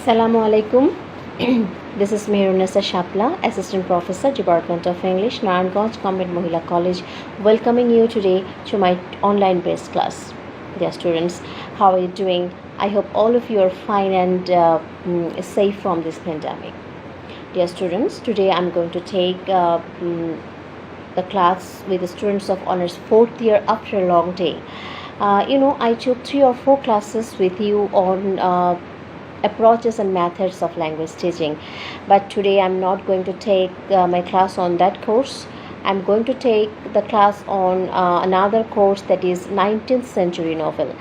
Assalamu alaikum. This is Meherunnesa Shapla, Assistant Professor, Department of English, Narayanganj Mohila College, welcoming you today to my online based class. Dear students, how are you doing? I hope all of you are fine and safe from this pandemic. Dear students, today I'm going to take the class with the students of honors 4th year after a long day. I took 3 or 4 classes with you on approaches and methods of language teaching, but today I'm not going to take my class on that course. I'm going to take the class on another course, that is 19th century novel,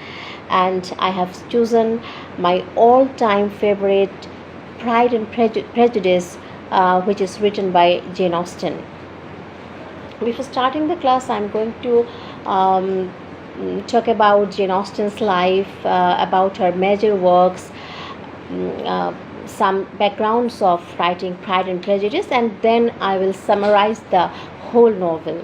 and I have chosen my all-time favorite, Pride and Prejudice, which is written by Jane Austen. Before starting the class, I'm going to talk about Jane Austen's life, about her major works, some backgrounds of writing Pride and Prejudice, and then I will summarize the whole novel.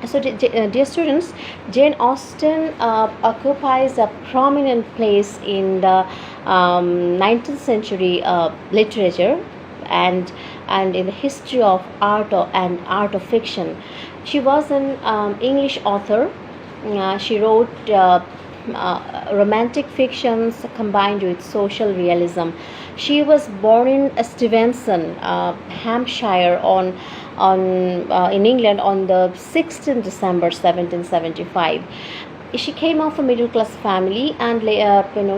So, dear students, Jane Austen occupies a prominent place in the 19th century literature and in the history of art of fiction. She was an English author. She wrote romantic fictions combined with social realism. She was born in Stevenson, Hampshire, in England on the 16th December 1775. She came of a middle class family, and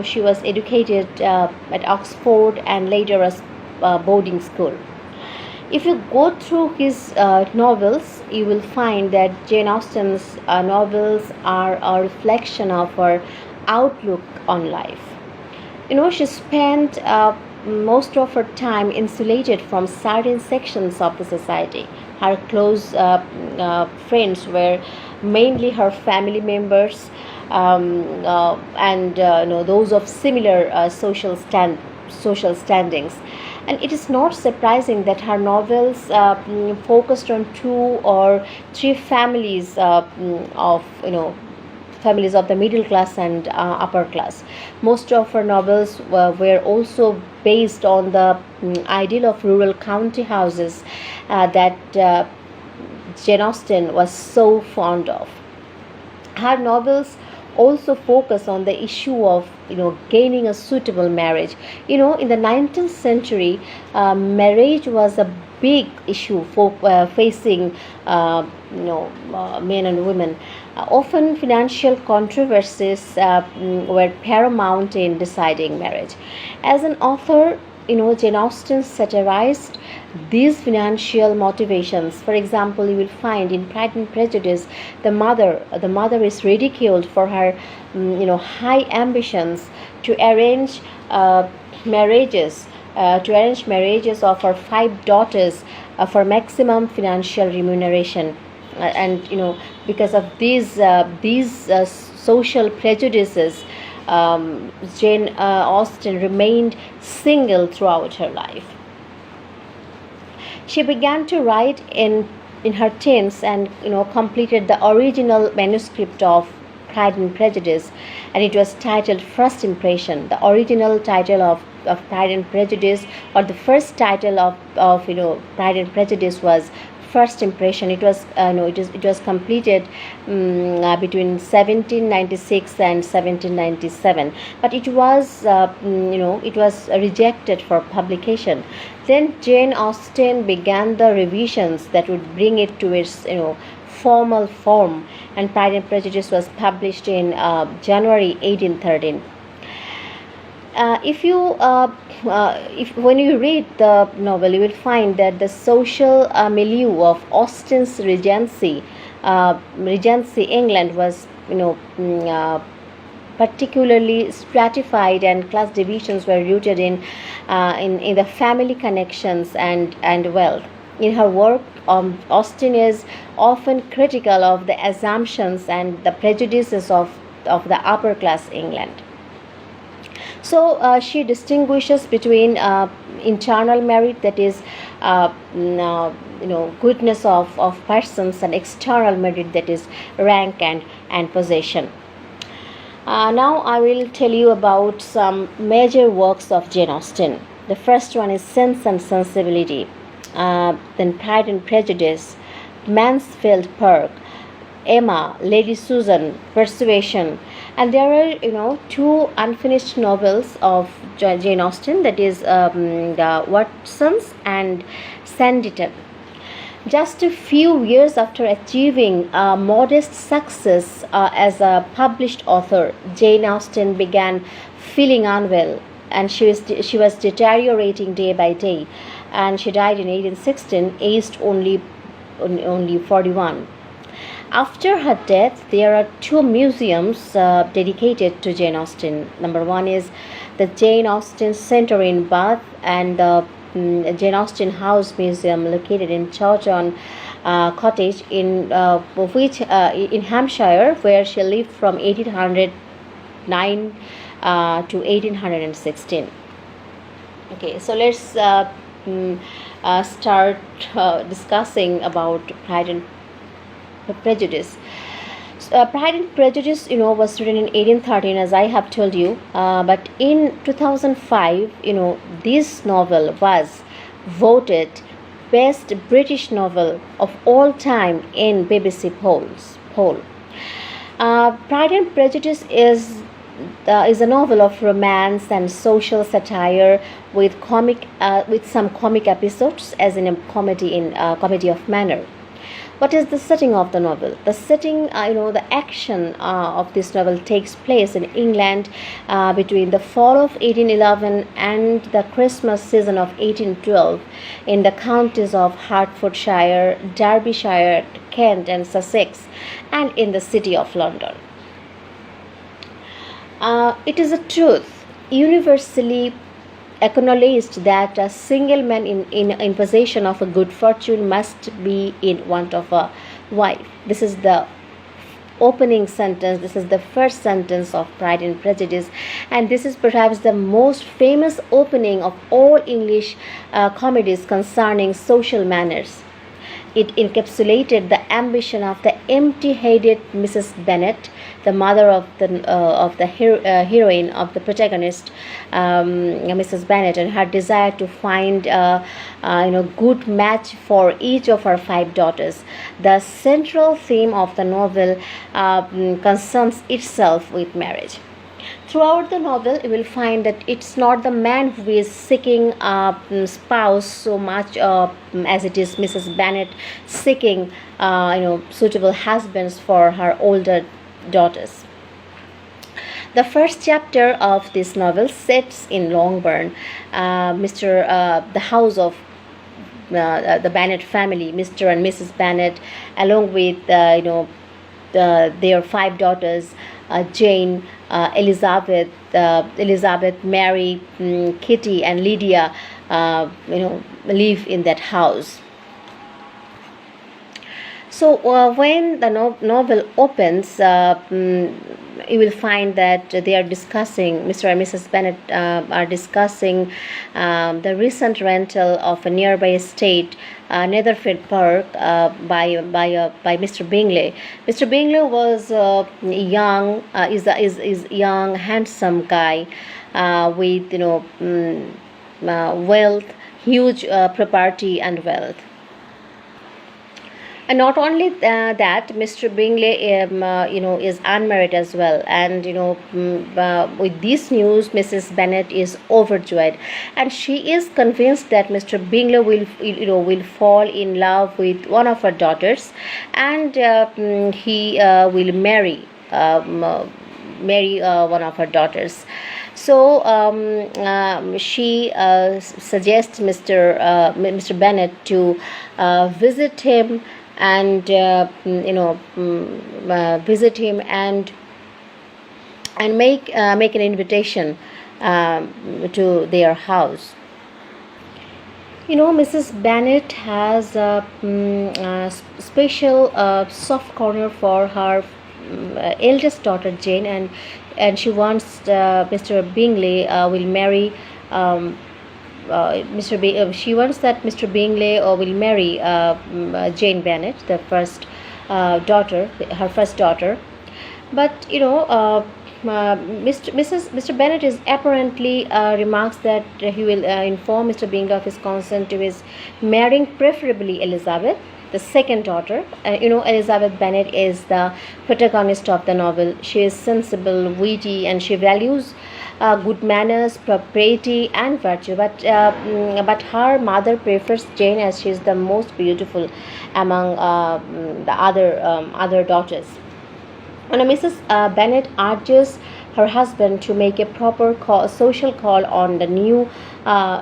she was educated at Oxford and later as boarding school. If you go through his novels, you will find that Jane Austen's novels are a reflection of her outlook on life. She spent most of her time insulated from certain sections of the society. Her close friends were mainly her family members and those of similar social standings. And it is not surprising that her novels focused on 2 or 3 families families of the middle class and upper class. Most of her novels were also based on the ideal of rural county houses that Jane Austen was so fond of. Her novels also focus on the issue of gaining a suitable marriage. In the 19th century, marriage was a big issue for facing men and women. Often financial controversies were paramount in deciding marriage. As an author, Jane Austen satirized these financial motivations. For example, you will find in Pride and Prejudice, the mother is ridiculed for her high ambitions to arrange marriages of her 5 daughters for maximum financial remuneration. And because of these social prejudices, Jane Austen remained single throughout her life. She began to write in her teens and completed the original manuscript of Pride and Prejudice, and it was titled First Impression. The original title of Pride and Prejudice, or the first title of Pride and Prejudice, was First Impression. It was completed between 1796 and 1797, but it was rejected for publication. Then Jane Austen began the revisions that would bring it to its formal form, and Pride and Prejudice was published in January 1813. When you read the novel, you will find that the social milieu of Austen's Regency England was particularly stratified, and class divisions were rooted in the family connections and wealth. In her work, Austen is often critical of the assumptions and the prejudices of the upper class England. So she distinguishes between internal merit, that is goodness of persons, and external merit, that is rank and possession. Now I will tell you about some major works of Jane Austen. The first one is Sense and Sensibility, then Pride and Prejudice, Mansfield Park, Emma, Lady Susan, Persuasion, and there are two unfinished novels of Jane Austen, that is the Watsons and Sanditon. Just a few years after achieving a modest success as a published author, Jane Austen began feeling unwell, and she was deteriorating day by day, and she died in 1816, aged only 41. After her death, there are two museums dedicated to Jane Austen. Number one is the Jane Austen Center in Bath, and the Jane Austen House Museum located in Chawton Cottage in Hampshire, where she lived from 1809 to 1816. Okay, so let's start discussing about Pride and Prejudice. Pride and Prejudice, was written in 1813, as I have told you. But in 2005, this novel was voted best British novel of all time in BBC poll. Pride and Prejudice is a novel of romance and social satire with some comic episodes, as in a comedy of manner. What is the setting of the novel? The setting, the action of this novel takes place in England between the fall of 1811 and the Christmas season of 1812 in the counties of Hertfordshire, Derbyshire, Kent and Sussex, and in the city of London. It is a truth universally acknowledged that a single man in possession of a good fortune must be in want of a wife. This is the opening sentence. This is the first sentence of Pride and Prejudice, and this is perhaps the most famous opening of all English comedies concerning social manners. It encapsulated the ambition of the empty-headed Mrs. Bennet, the mother of the heroine of the protagonist, Mrs. Bennet, and her desire to find good match for each of her 5 daughters. The central theme of the novel concerns itself with marriage. Throughout the novel, you will find that it's not the man who is seeking a spouse so much as it is Mrs. Bennet seeking suitable husbands for her older daughters. The first chapter of this novel sets in Longbourn, the house of the Bennet family, Mr. and Mrs. Bennet, along with their 5 daughters, Jane, Elizabeth, Mary, Kitty, and Lydia, live in that house. So when the novel opens, you will find that they are discussing, Mr. and Mrs. Bennet are discussing the recent rental of a nearby estate, Netherfield Park, by Mr. Bingley. Mr. Bingley was is young, handsome guy with wealth, huge property and wealth. And not only that, Mr. Bingley, is unmarried as well. And with this news, Mrs. Bennet is overjoyed, and she is convinced that Mr. Bingley will fall in love with one of her daughters, and he will marry one of her daughters. So she suggests Mr. Bennet to visit him and visit him and make an invitation to their house. Mrs. Bennet has a special soft corner for her eldest daughter Jane, and she wants Mr. Bingley will marry she wants that Mr. Bingley will marry Jane Bennet, the first daughter, her first daughter. But Mr. Bennet is apparently remarks that he will inform Mr. Bingley of his consent to his marrying preferably Elizabeth, the second daughter. Elizabeth Bennet is the protagonist of the novel. She is sensible, witty, and she values good manners, propriety, and virtue. But her mother prefers Jane, as she is the most beautiful among the other daughters. And Mrs. Bennet urges her husband to make a proper social call on the new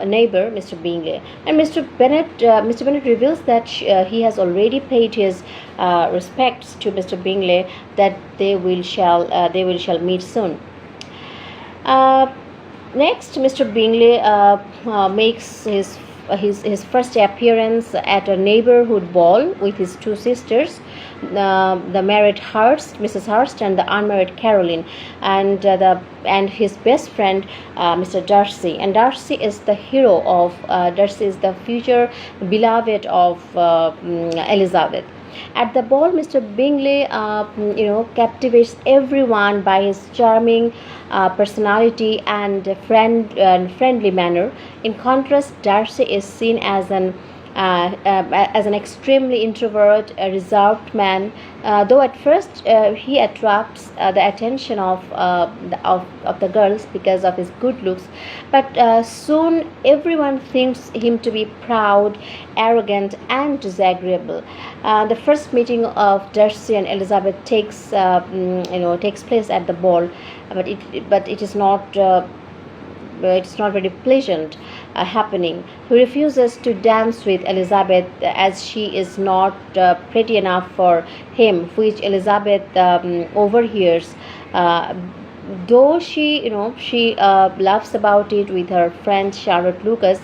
neighbor, Mr. Bingley. And Mr. Bennet reveals that he has already paid his respects to Mr. Bingley, that they shall meet soon. Next, Mr. Bingley makes his first appearance at a neighborhood ball with his two sisters, the married Mrs. Hurst, and the unmarried Caroline, and his best friend, Mr. Darcy. And Darcy is the hero of Darcy is the future beloved of Elizabeth. At the ball, Mr. Bingley, captivates everyone by his charming personality and friendly manner. In contrast, Darcy is seen as an extremely introvert, reserved man. Though at first he attracts the attention of the girls because of his good looks, but soon everyone thinks him to be proud, arrogant, and disagreeable. The first meeting of Darcy and Elizabeth takes place at the ball, but it is not. It's not very pleasant happening. He refuses to dance with Elizabeth as she is not pretty enough for him, which Elizabeth overhears. Though she laughs about it with her friend Charlotte Lucas,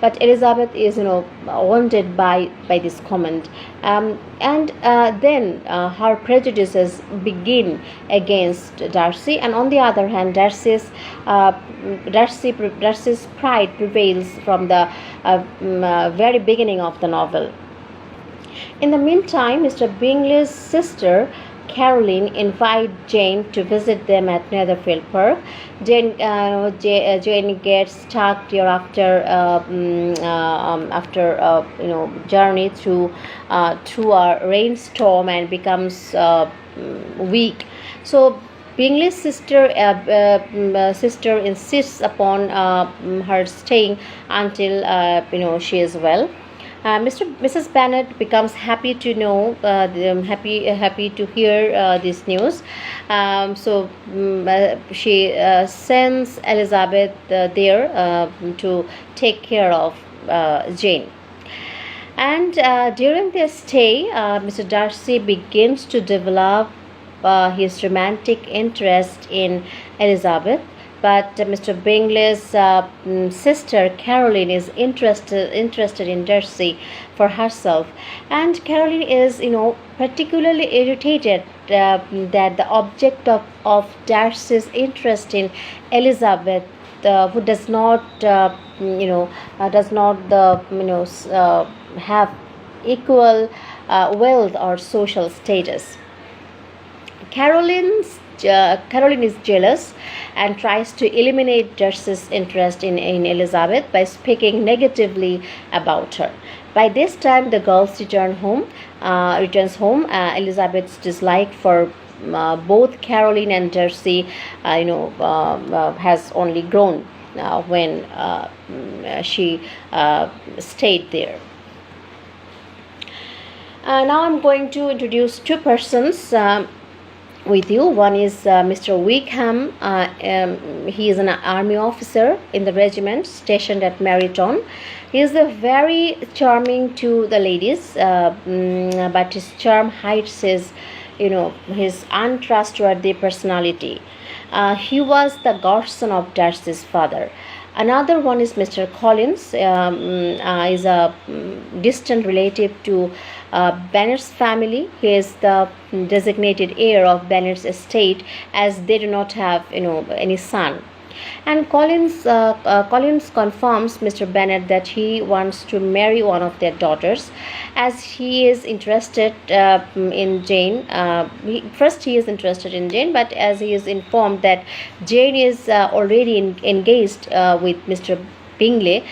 but Elizabeth is wounded by this comment, and then her prejudices begin against Darcy, and on the other hand, Darcy's pride prevails from the very beginning of the novel. In the meantime, Mr. Bingley's sister Caroline invites Jane to visit them at Netherfield Park. Jane gets stuck here after journey through a rainstorm and becomes weak. So Bingley's sister insists upon her staying until she is well. Mrs. Bennet becomes happy to know, happy to hear this news. She sends Elizabeth there to take care of Jane. And during their stay, Mr. Darcy begins to develop his romantic interest in Elizabeth. But Mr. Bingley's sister Caroline is interested in Darcy for herself, and Caroline is particularly irritated that the object of Darcy's interest in Elizabeth, who does not have equal wealth or social status. Caroline is jealous and tries to eliminate Darcy's interest in Elizabeth by speaking negatively about her. By this time, the girls returns home. Elizabeth's dislike for both Caroline and Darcy, has only grown when she stayed there. Now I'm going to introduce two persons with you. One is Mr. Wickham. He is an army officer in the regiment stationed at Meryton. He is very charming to the ladies, but his charm hides his untrustworthy personality. He was the godson of Darcy's father. Another one is Mr. Collins. Is a distant relative to Bennet's family. He is the designated heir of Bennet's estate, as they do not have any son. And Collins confirms Mr. Bennet that he wants to marry one of their daughters, as he is interested in Jane. First, he is interested in Jane, but as he is informed that Jane is already engaged with Mr. Bingley,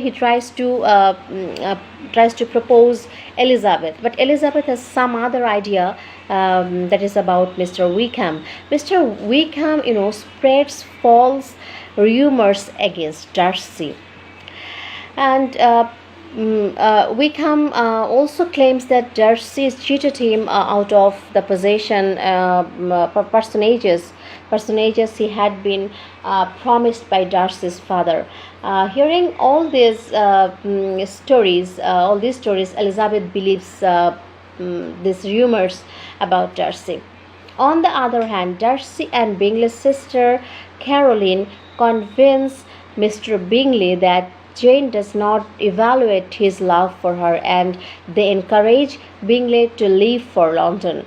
he tries to propose Elizabeth, but Elizabeth has some other idea, that is about Mr. Wickham. Mr. Wickham, spreads false rumors against Darcy, and Wickham also claims that Darcy has cheated him out of the personages he had been promised by Darcy's father. Hearing all these stories, Elizabeth believes these rumors about Darcy. On the other hand, Darcy and Bingley's sister Caroline convince Mr. Bingley that Jane does not evaluate his love for her, and they encourage Bingley to leave for London.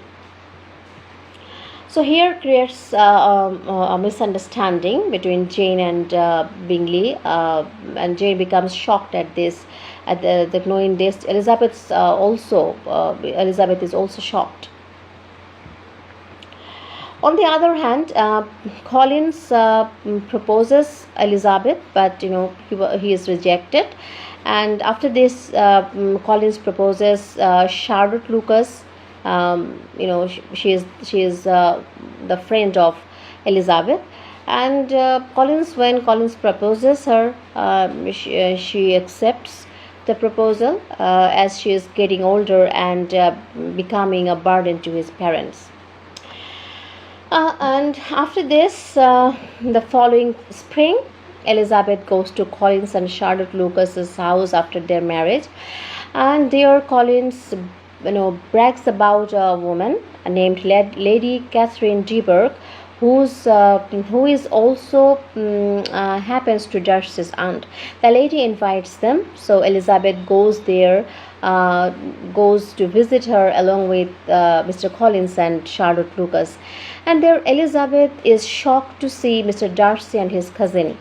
So here creates a misunderstanding between Jane and Bingley, and Jane becomes shocked at this, at the knowing this. Elizabeth is also shocked. On the other hand, Collins proposes Elizabeth, but he is rejected. And after this, Collins proposes Charlotte Lucas. She is the friend of Elizabeth, and when Collins proposes her, she accepts the proposal, as she is getting older and becoming a burden to his parents. And after this, the following spring, Elizabeth goes to Collins and Charlotte Lucas's house after their marriage, and there Collins brags about a woman named Lady Catherine de Bourgh, who is also happens to Darcy's aunt. The lady invites them, so Elizabeth goes there, goes to visit her along with Mr. Collins and Charlotte Lucas. And there Elizabeth is shocked to see Mr. Darcy and his cousin.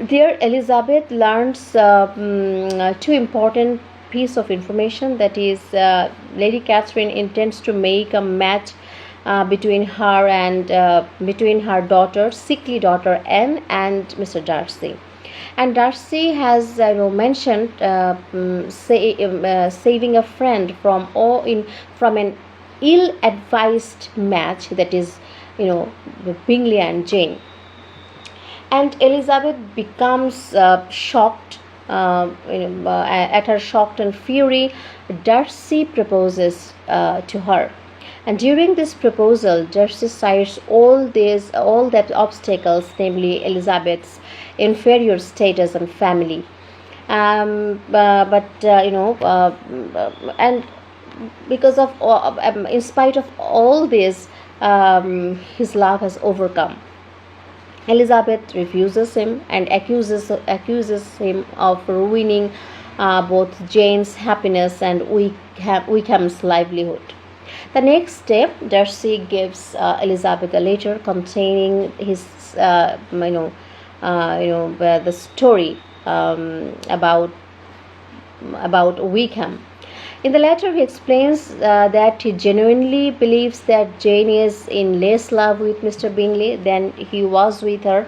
There Elizabeth learns two important piece of information, that is, Lady Catherine intends to make a match between her and between her sickly daughter Anne and Mr. Darcy. And Darcy has mentioned saving a friend from an ill-advised match, that is, Bingley and Jane. And Elizabeth becomes shocked. At her shocked and fury, Darcy proposes to her, and during this proposal, Darcy cites all that obstacles, namely Elizabeth's inferior status and family. And because of in spite of all this, his love has overcome. Elizabeth refuses him and accuses him of ruining both Jane's happiness and Wickham's livelihood. The next step, Darcy gives Elizabeth a letter containing his, the story about Wickham. In the letter, he explains that he genuinely believes that Jane is in less love with Mr. Bingley than he was with her.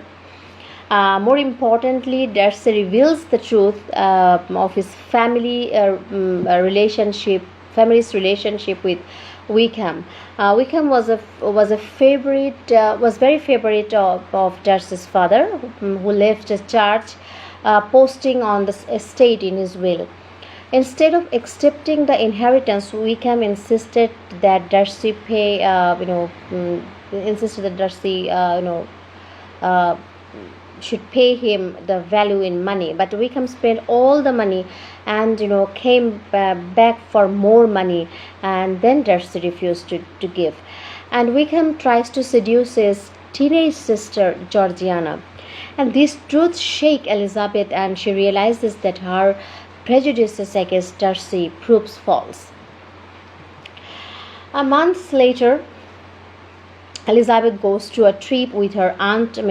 More importantly, Darcy reveals the truth of his family's relationship with Wickham. Wickham was very favorite of Darcy's father, who left a charge posting on the estate in his will. Instead of accepting the inheritance, Wickham insisted that Darcy should pay him the value in money. But Wickham spent all the money and came back for more money, and then Darcy refused to give. And Wickham tries to seduce his teenage sister Georgiana. And these truths shake Elizabeth, and she realizes that her prejudices against Darcy proves false. A month later, Elizabeth goes to a trip with her aunt and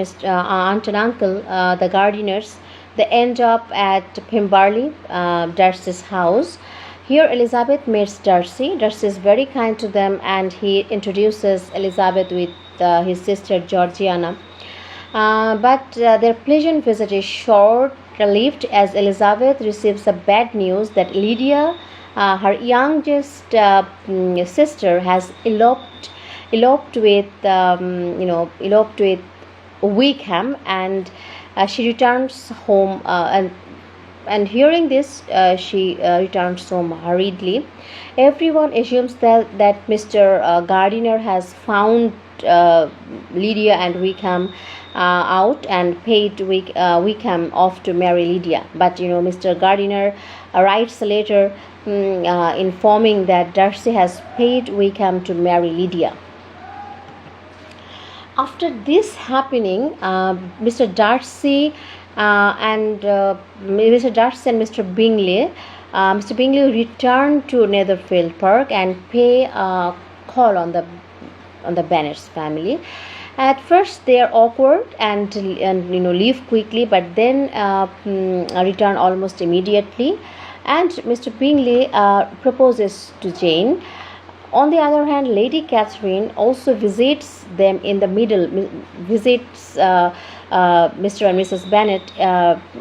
uncle, the Gardiners. They end up at Pemberley, Darcy's house. Here, Elizabeth meets Darcy. Darcy is very kind to them, and he introduces Elizabeth with his sister Georgiana. But their pleasant visit is short-lived as Elizabeth receives a bad news that Lydia, her youngest sister, has eloped with Wickham, and she returns home. And hearing this, she returns home hurriedly. Everyone assumes that Mr. Gardiner has found Lydia and Wickham out and paid Wickham off to marry Lydia. But Mr. Gardiner writes a letter informing that Darcy has paid Wickham to marry Lydia. After this happening, Mr. Darcy and Mr. Bingley, Mr. Bingley return to Netherfield Park and pay a call on the Bennet's family. At first, they are awkward and leave quickly, but then return almost immediately. And Mr. Bingley proposes to Jane. On the other hand, Lady Catherine also visits them in the middle, visits Mr. and Mrs. Bennet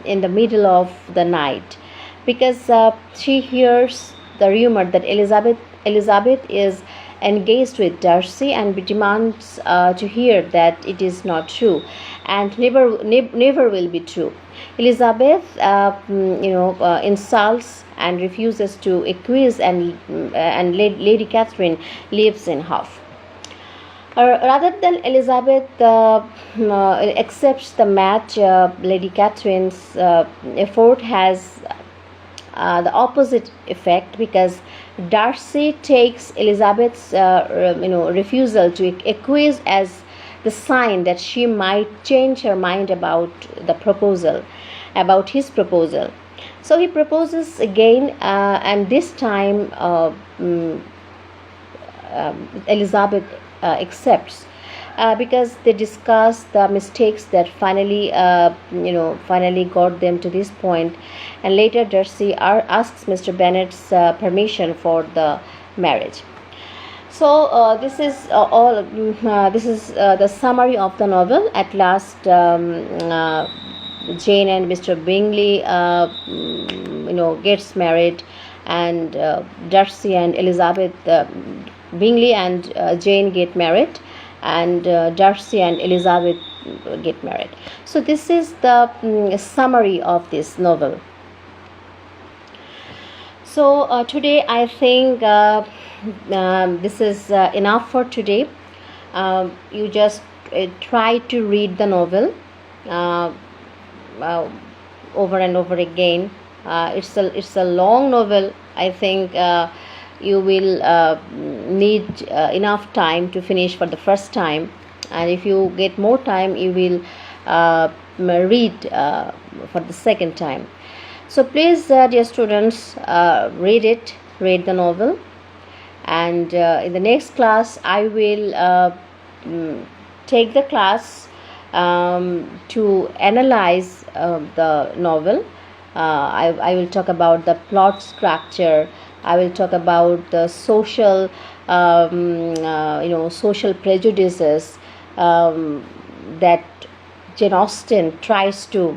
in the middle of the night, because she hears the rumor that Elizabeth is engaged with Darcy, and demands to hear that it is not true and never will be true. Elizabeth insults and refuses to acquiesce, and Lady Catherine leaves in huff. Rather than Elizabeth accepts the match, Lady Catherine's effort has the opposite effect, because Darcy takes Elizabeth's refusal to acquiesce as the sign that she might change her mind about his proposal. So he proposes again, and this time Elizabeth accepts, because they discuss the mistakes that finally got them to this point. And later Darcy asks Mr. Bennet's permission for the marriage. So this is all. This is the summary of the novel. At last, Jane and Mr. Bingley, gets married, and Darcy and Elizabeth, Bingley and Jane get married, and Darcy and Elizabeth get married. So this is the summary of this novel. So today I think this is enough for today. You just try to read the novel over and over again. It's a long novel. I think you will need enough time to finish for the first time, and if you get more time, you will read for the second time. So please, dear students, read the novel, and in the next class I will take the class to analyze the novel. I will talk about the plot structure. I will talk about the social social prejudices that Jane Austen tries to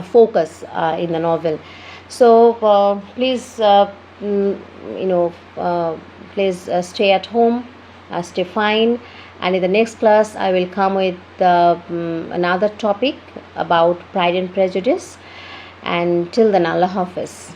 focus in the novel. So please please stay at home, stay fine, and in the next class I will come with another topic about Pride and Prejudice. And till then, Allah Hafiz.